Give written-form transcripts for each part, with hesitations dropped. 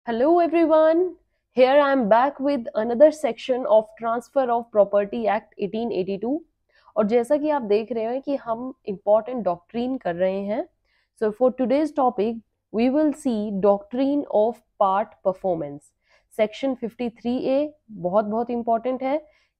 Hello everyone. Here I am back with another section of Transfer of Property Act 1882 और जैसा कि आप देख रहे हैं कि हम important doctrine कर रहे हैं. So for today's topic we will see doctrine of part performance. Section 53A बहुत बहुत important है.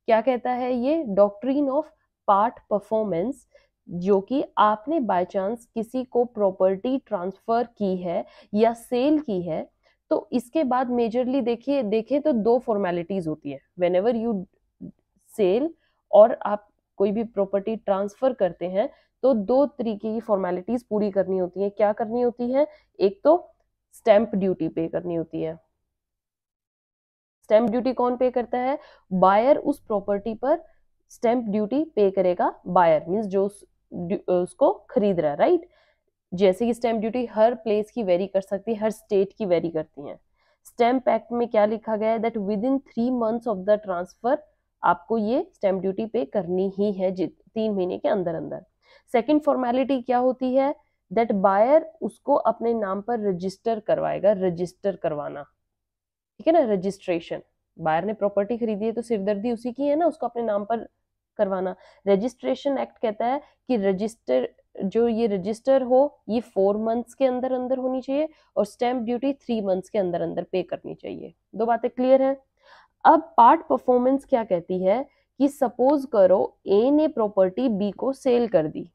क्या कहता है ये? Doctrine of part performance, जो कि आपने बाय चांस किसी को प्रॉपर्टी ट्रांसफर की है या सेल की है, तो इसके बाद मेजरली देखिए देखें तो दो फॉर्मेलिटीज होती है. वेन एवर यू सेल और आप कोई भी प्रॉपर्टी ट्रांसफर करते हैं तो दो तरीके की फॉर्मेलिटीज पूरी करनी होती है. क्या करनी होती है? एक तो स्टैंप ड्यूटी पे करनी होती है. स्टैंप ड्यूटी कौन पे करता है? बायर उस प्रॉपर्टी पर स्टैंप ड्यूटी पे करेगा. बायर मीन्स जो उसको खरीद रहा है, राइट? जैसे कि स्टैंप ड्यूटी हर प्लेस की वेरी कर सकती है, हर स्टेट की वेरी करती है. स्टैंप एक्ट में क्या लिखा गया है? That with in 3 months of the transfer आपको ये स्टैंप ड्यूटी पे करनी ही है 3 महीने के अंदर अंदर. सेकेंड फॉर्मेलिटी क्या होती है? दैट बायर उसको अपने नाम पर रजिस्टर करवाएगा. रजिस्टर करवाना, ठीक है ना, रजिस्ट्रेशन. बायर ने प्रॉपर्टी खरीदी है तो सिरदर्दी उसी की है ना, उसको अपने नाम पर करवाना. रजिस्ट्रेशन एक्ट कहता है कि रजिस्टर जो ये रजिस्टर हो ये 4 months के अंदर अंदर होनी चाहिए और स्टैंप ड्यूटी 3 months के अंदर अंदर पे करनी चाहिए. दो बातें क्लियर है. अब पार्ट परफॉर्मेंस क्या कहती है कि सपोज करो ए ने प्रॉपर्टी बी को सेल कर दी.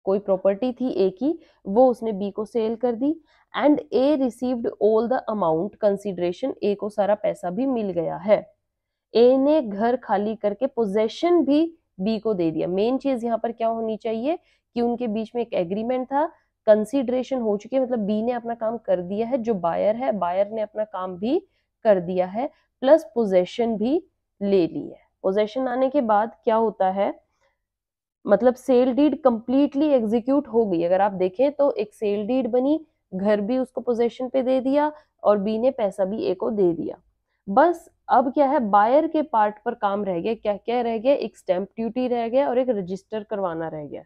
कोई प्रॉपर्टी थी ए की, वो उसने बी को सेल कर दी and A received all the amount consideration. A को सारा पैसा भी मिल गया है. ए ने घर खाली करके पोजेशन भी बी को दे दिया. मेन चीज यहाँ पर क्या होनी चाहिए कि उनके बीच में एक एग्रीमेंट था, कंसिडरेशन हो चुकी है, मतलब बी ने अपना काम कर दिया है. जो बायर है, बायर ने अपना काम भी कर दिया है, प्लस पोजेशन भी ले ली है. पोजेशन आने के बाद क्या होता है? मतलब सेल डीड कंप्लीटली एग्जीक्यूट हो गई. अगर आप देखें तो एक सेल डीड बनी, घर भी उसको पोजेशन पे दे दिया और बी ने पैसा भी ए को दे दिया. बस अब क्या है? बायर के पार्ट पर काम रह गया. क्या क्या रह गया? एक स्टैंप ड्यूटी रह गया और एक रजिस्टर करवाना रह गया.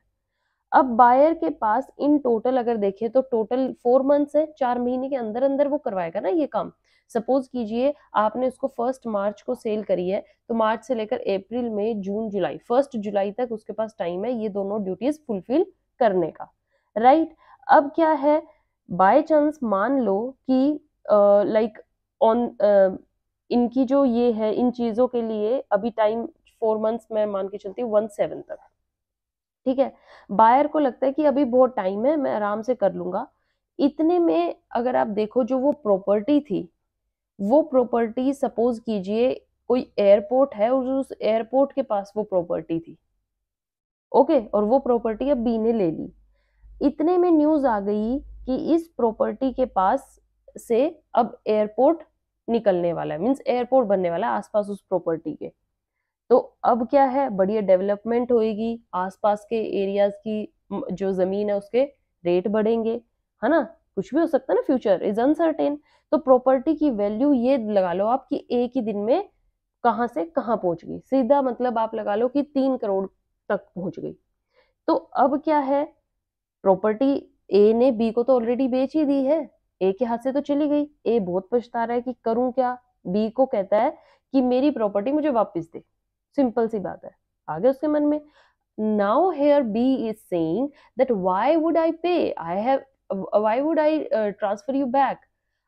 अब बायर के पास इन टोटल अगर देखें तो टोटल 4 months है. 4 महीने के अंदर अंदर वो करवाएगा ना ये काम. सपोज कीजिए आपने उसको 1 मार्च को सेल करी है, तो मार्च से लेकर अप्रैल, मई, जून, जुलाई, 1 जुलाई तक उसके पास टाइम है ये दोनों ड्यूटीज फुलफिल करने का, राइट? अब क्या है? बाय चांस मान लो कि लाइक ऑन इनकी जो ये है, इन चीजों के लिए अभी टाइम 4 months में मान के चलती हूँ 1/7 तक, ठीक है. बायर को लगता है कि अभी बहुत टाइम है, मैं आराम से कर लूंगा. इतने में अगर आप देखो जो वो प्रॉपर्टी थी, वो प्रॉपर्टी सपोज कीजिए कोई एयरपोर्ट है और उस एयरपोर्ट के पास वो प्रॉपर्टी थी, ओके, और वो प्रॉपर्टी अब बी ने ले ली. इतने में न्यूज आ गई कि इस प्रॉपर्टी के पास से अब एयरपोर्ट निकलने वाला है, मीन्स एयरपोर्ट बनने वाला है आसपास उस प्रॉपर्टी के. तो अब क्या है? बढ़िया डेवलपमेंट होएगी, आसपास के एरियाज की जो जमीन है उसके रेट बढ़ेंगे, है ना. कुछ भी हो सकता है ना, फ्यूचर इज अनसर्टेन. तो प्रॉपर्टी की वैल्यू ये लगा लो आप कि एक ही दिन में कहां से कहां पहुंच गई. सीधा मतलब आप लगा लो कि 3 करोड़ तक पहुंच गई. तो अब क्या है? प्रॉपर्टी ए ने बी को तो ऑलरेडी बेच ही दी है, ए के हाथ से तो चली गई. ए बहुत पछता रहा है कि करूं क्या. बी को कहता है कि मेरी प्रॉपर्टी मुझे वापस दे. सिंपल सी बात है, आ गया उसके मन में. Now here B is saying that why would I pay, I have, why would I transfer you back,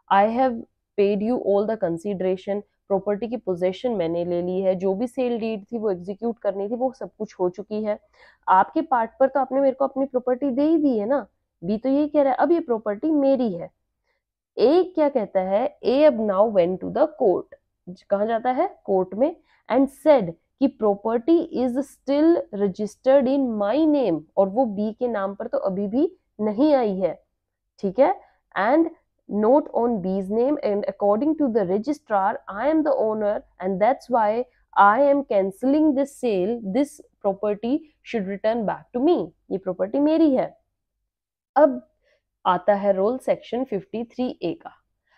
I have paid you all the consideration. Property की पोजेशन मैंने ले ली है, जो भी सेल डीड थी वो एग्जीक्यूट करनी थी वो सब कुछ हो चुकी है. आपके पार्ट पर तो आपने मेरे को अपनी प्रॉपर्टी दे ही दी है ना. बी तो यही कह रहा है अब ये प्रॉपर्टी मेरी है. ए क्या कहता है? ए अब now went to the court. कहा जाता है? कोर्ट में. एंड सेड कि property is still registered in my name, और वो बी के नाम पर तो अभी भी नहीं आई है, ठीक है. And note on B's name, and according to the registrar I am the owner and that's why I am cancelling this sale. This property should return back to me. ये प्रॉपर्टी मेरी है. अब आता है रोल सेक्शन 53A का.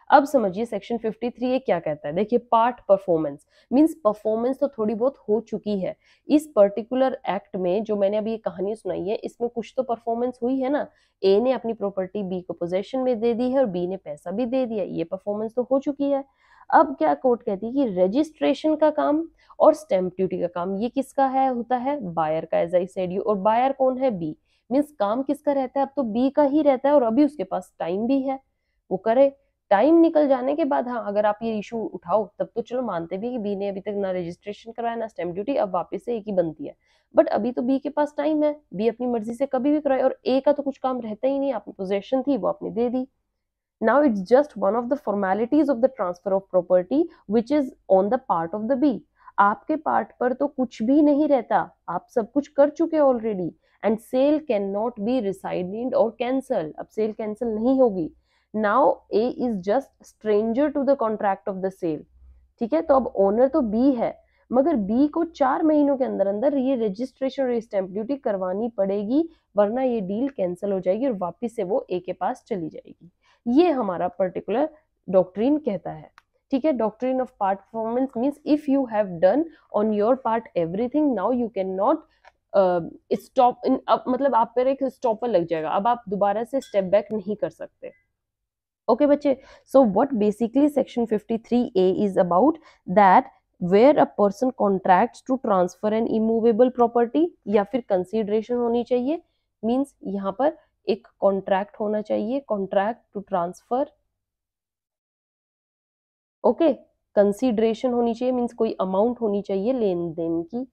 अब समझिए section 53 ये क्या कहता है। देखिए पार्ट परफॉर्मेंस मींस परफॉर्मेंस तो थोड़ी बहुत हो चुकी है इस पर्टिकुलर एक्ट में, जो मैंने अभी ये कहानी सुनाई है इसमें कुछ तो परफॉर्मेंस हुई है ना। ए ने अपनी प्रॉपर्टी बी को पोजेशन में दे दी है और बी ने पैसा भी दे दिया, ये परफॉर्मेंस तो हो चुकी है। अब क्या कोर्ट कहती है कि रजिस्ट्रेशन का काम और स्टैंप ड्यूटी का काम ये किसका है, होता है बायर का, एज आई सेड यू। और बायर कौन है, बी। मीन्स काम किसका रहता है, अब तो बी का ही रहता है और अभी उसके पास टाइम भी है, वो करे। टाइम निकल जाने के बाद हाँ अगर आप ये इशू उठाओ तब तो चलो मानते भी कि बी ने अभी तक ना रजिस्ट्रेशन करवाया ना स्टैंप ड्यूटी, अब वापस से एक ही बनती है। बट अभी तो बी के पास टाइम है, बी अपनी मर्जी से कभी भी कराए, और ए का तो कुछ काम रहता ही नहीं, आपकी पोजेशन थी वो आपने दे दी। Now it's just one of the formalities of the transfer of property which is on the part of the B. आपके पार्ट पर तो कुछ भी नहीं रहता, आप सब कुछ कर चुके already. And sale can not be rescinded और कैंसल, अब सेल कैंसिल नहीं होगी। Now A is just stranger to the contract of the sale, ठीक है। तो अब ओनर तो बी है, मगर बी को 4 महीनों के अंदर अंदर ये रजिस्ट्रेशन और स्टैंप ड्यूटी करवानी पड़ेगी, वरना ये डील कैंसिल हो जाएगी और वापिस से वो ए के पास चली जाएगी। ये हमारा पर्टिकुलर डॉक्ट्रिन कहता है, ठीक है। Doctrine of part performance means if you have done on your part everything, now you can not stop in, मतलब आप पर एक स्टॉपर लग जाएगा, अब आप दोबारा से स्टेप बैक नहीं कर सकते। ओके बच्चे, so what basically section 53A is about, that where a person contracts to transfer an immovable property, या फिर कंसीडरेशन होनी चाहिए, मींस यहाँ पर एक कॉन्ट्रैक्ट होना चाहिए, contract to transfer. Okay, consideration होनी चाहिए मींस कोई अमाउंट होनी चाहिए लेन देन की।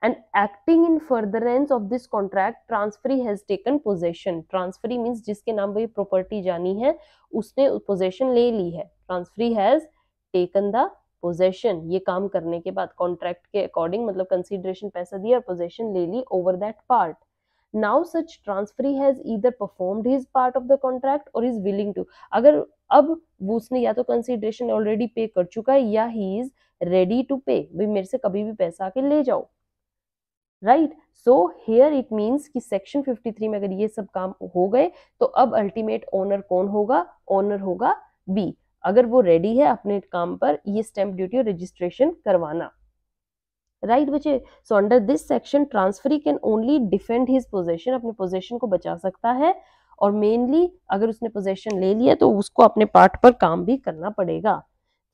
And acting in furtherance of this contract transferee has taken possession, transferee means जिसके नाम वो ये प्रॉपर्टी जानी है उसने पोजेशन ले ली है, transferee has taken the possession. ये काम करने के बाद कॉन्ट्रैक्ट के अकॉर्डिंग, मतलब कंसीडरेशन पैसा दिया और पोजेशन ले ली over that part. Now such transferee has either performed his part of the contract or is willing to, अगर अब वो उसने या तो कंसीडरेशन ऑलरेडी पे कर चुका है या ही इज रेडी टू पे, भाई मेरे से कभी भी पैसा आके ले जाओ, right. So here it means कि सेक्शन 53 में अगर ये सब काम हो गए तो अब अल्टीमेट ओनर कौन होगा, ओनर होगा बी, अगर वो रेडी है अपने काम पर ये स्टैंप ड्यूटी और रजिस्ट्रेशन करवाना, राइट बच्चे। So under this section transferee can only defend his possession, अपने पोजेशन को बचा सकता है, और मेनली अगर उसने पोजेशन ले लिया तो उसको अपने पार्ट पर काम भी करना पड़ेगा।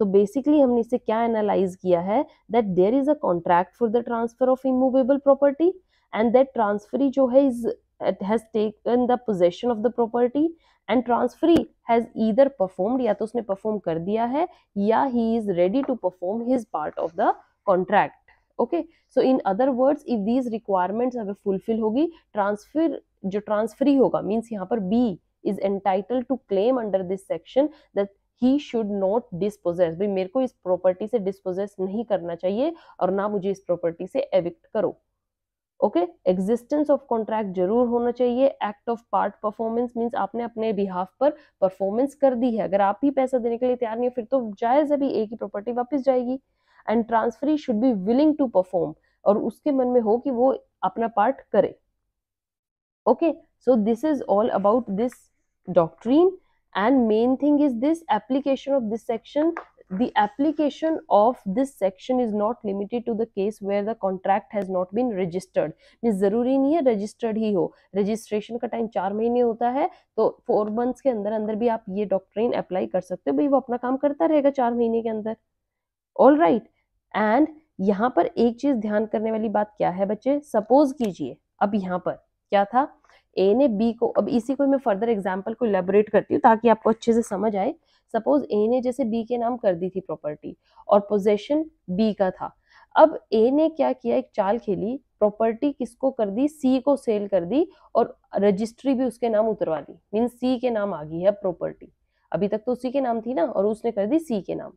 तो बेसिकली हमने इसे क्या एनालाइज किया है, that there is a contract for the transfer of immovable property and that transferee जो है is has taken the possession of the property and transferee has either performed, या तो उसने परफॉर्म कर दिया है या he is ready to perform his part of the contract. Okay, so in other words if these requirements अगर fulfil होगी, transfer जो ट्रांसफरी होगा मींस यहाँ पर B is entitled to claim under this section that he should not dispossess, भाई मेरे को इस प्रॉपर्टी से डिस्पोजेस नहीं करना चाहिए और ना मुझे इस प्रॉपर्टी से एविक्ट करो। ओके, एग्जिस्टेंस ऑफ कॉन्ट्रैक्ट जरूर होना चाहिए। Act of part performance means आपने अपने बिहाफ पर परफॉर्मेंस कर दी है, अगर आप ही पैसा देने के लिए तैयार नहीं है फिर तो जायज है भी, एक ही प्रॉपर्टी वापस जाएगी। And transferee should be willing to perform, और उसके मन में हो कि वो अपना पार्ट करे। Okay, so this is all about this doctrine, and main thing is this application of this section. The application of this section is not limited to the case where the contract has not been registered, means जरूरी नहीं है registered ही हो, registration का time 4 महीने होता है, तो 4 months के अंदर अंदर भी आप ये डॉक्ट्रिन अप्लाई कर सकते हो, भाई वो अपना काम करता रहेगा 4 महीने के अंदर। ऑल राइट, एंड यहाँ पर एक चीज ध्यान करने वाली बात क्या है बच्चे, सपोज कीजिए अब यहाँ पर क्या था, ए ने बी को, अब इसी को मैं फर्दर एग्जाम्पल को इलेबोरेट करती हूँ ताकि आपको अच्छे से समझ आए। सपोज ए ने जैसे बी के नाम कर दी थी प्रॉपर्टी और पोजेशन बी का था, अब ए ने क्या किया, एक चाल खेली, प्रॉपर्टी किसको कर दी, सी को सेल कर दी और रजिस्ट्री भी उसके नाम उतरवा दी, मींस सी के नाम आ गई है प्रॉपर्टी, अभी तक तो उसी के नाम थी ना, और उसने कर दी सी के नाम।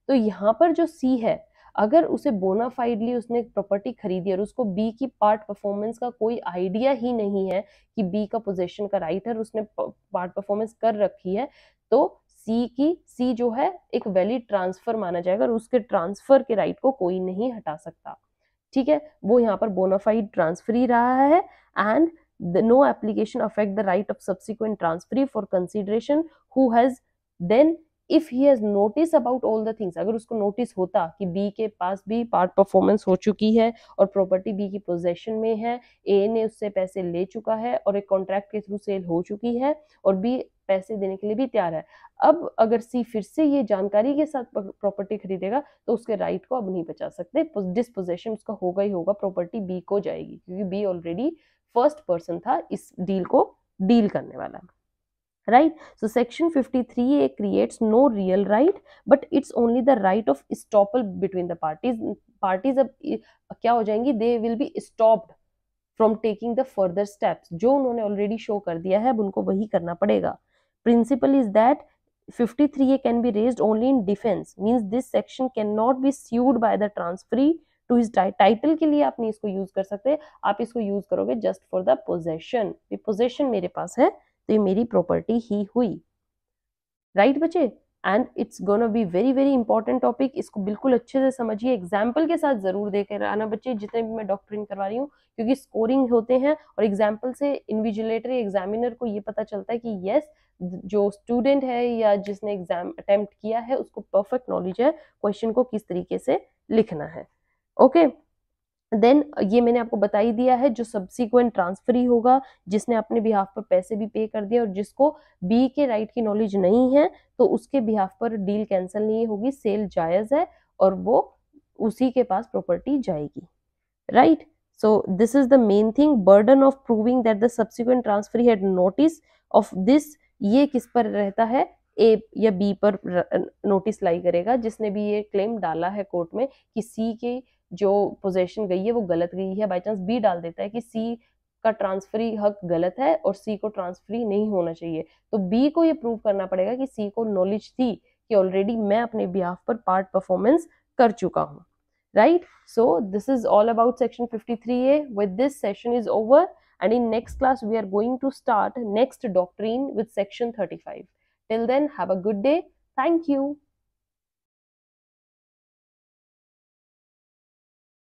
तो यहाँ पर जो सी है, अगर उसे बोनाफाइडली उसने प्रॉपर्टी खरीदी और उसको बी की पार्ट परफॉर्मेंस का कोई आइडिया ही नहीं है कि बी का पोजीशन का राइट है और उसने पार्ट परफॉर्मेंस कर रखी है, तो सी जो है एक वैलिड ट्रांसफर माना जाएगा और उसके ट्रांसफर के राइट को कोई नहीं हटा सकता, ठीक है। वो यहाँ पर बोनाफाइड ट्रांसफर ही रहा है, and no application affect the right of subsequent transferee for consideration who has then if he has notice about all the things, अगर उसको नोटिस होता कि बी के पास भी पार्ट परफॉर्मेंस हो चुकी है और प्रॉपर्टी बी की पोजेशन में है, ए ने उससे पैसे ले चुका है और एक कॉन्ट्रैक्ट के थ्रू सेल हो चुकी है और बी पैसे देने के लिए भी तैयार है, अब अगर सी फिर से ये जानकारी के साथ प्रॉपर्टी खरीदेगा तो उसके राइट को अब नहीं बचा सकते, डिस्पोजेशन उसका होगा ही होगा, प्रॉपर्टी बी को जाएगी क्योंकि बी ऑलरेडी फर्स्ट पर्सन था इस डील को डील करने वाला। Right, so section 53A creates no real right but it's only the right of estoppel between the parties अब क्या हो जाएंगी, they will be stopped from taking the further steps, जो उन्होंने ऑलरेडी शो कर दिया है अब उनको वही करना पड़ेगा। Principle is that 53A can be raised only in defense, means this section cannot be sued by the transferee to his title के लिए आप नहीं इसको यूज कर सकते, आप इसको यूज करोगे just for the possession, possession मेरे पास है तो ये मेरी प्रॉपर्टी ही हुई। राइट बच्चे, and it's gonna be very very important topic, इसको बिल्कुल अच्छे से समझिए, एग्जाम्पल के साथ जरूर देकर आना बच्चे जितने भी मैं डॉक्टरिंग करवा रही हूँ, क्योंकि स्कोरिंग होते हैं और एग्जाम्पल से इन्विजिलेटरी एग्जामिनर को ये पता चलता है कि यस जो स्टूडेंट है या जिसने एग्जाम अटेम्प्ट किया है उसको परफेक्ट नॉलेज है क्वेश्चन को किस तरीके से लिखना है। ओके देन ये मैंने आपको बता ही दिया है, जो सब्सिक्वेंट ट्रांसफरी होगा जिसने अपने बिहाफ पर पैसे भी पे कर दिए और जिसको बी के राइट की नॉलेज नहीं है तो उसके बिहाफ पर डील कैंसिल नहीं होगी, सेल जायज है और वो उसी के पास प्रॉपर्टी जाएगी। Right, so this is the main thing, burden of proving that the subsequent transferee had notice of this, ये किस पर रहता है, ए या बी पर नोटिस लाई करेगा जिसने भी ये क्लेम डाला है कोर्ट में कि सी की जो पोजेशन गई है वो गलत गई है, बाई चांस बी डाल देता है कि सी का ट्रांसफरी हक गलत है और सी को ट्रांसफरी नहीं होना चाहिए, तो बी को ये प्रूव करना पड़ेगा कि सी को नॉलेज थी कि ऑलरेडी मैं अपने बिहाफ पर पार्ट परफॉर्मेंस कर चुका हूँ। Right, so this is all about section 53A। With this session is over and in next class we are going to start next doctrine with section 35. Till then, have a good day. Thank you.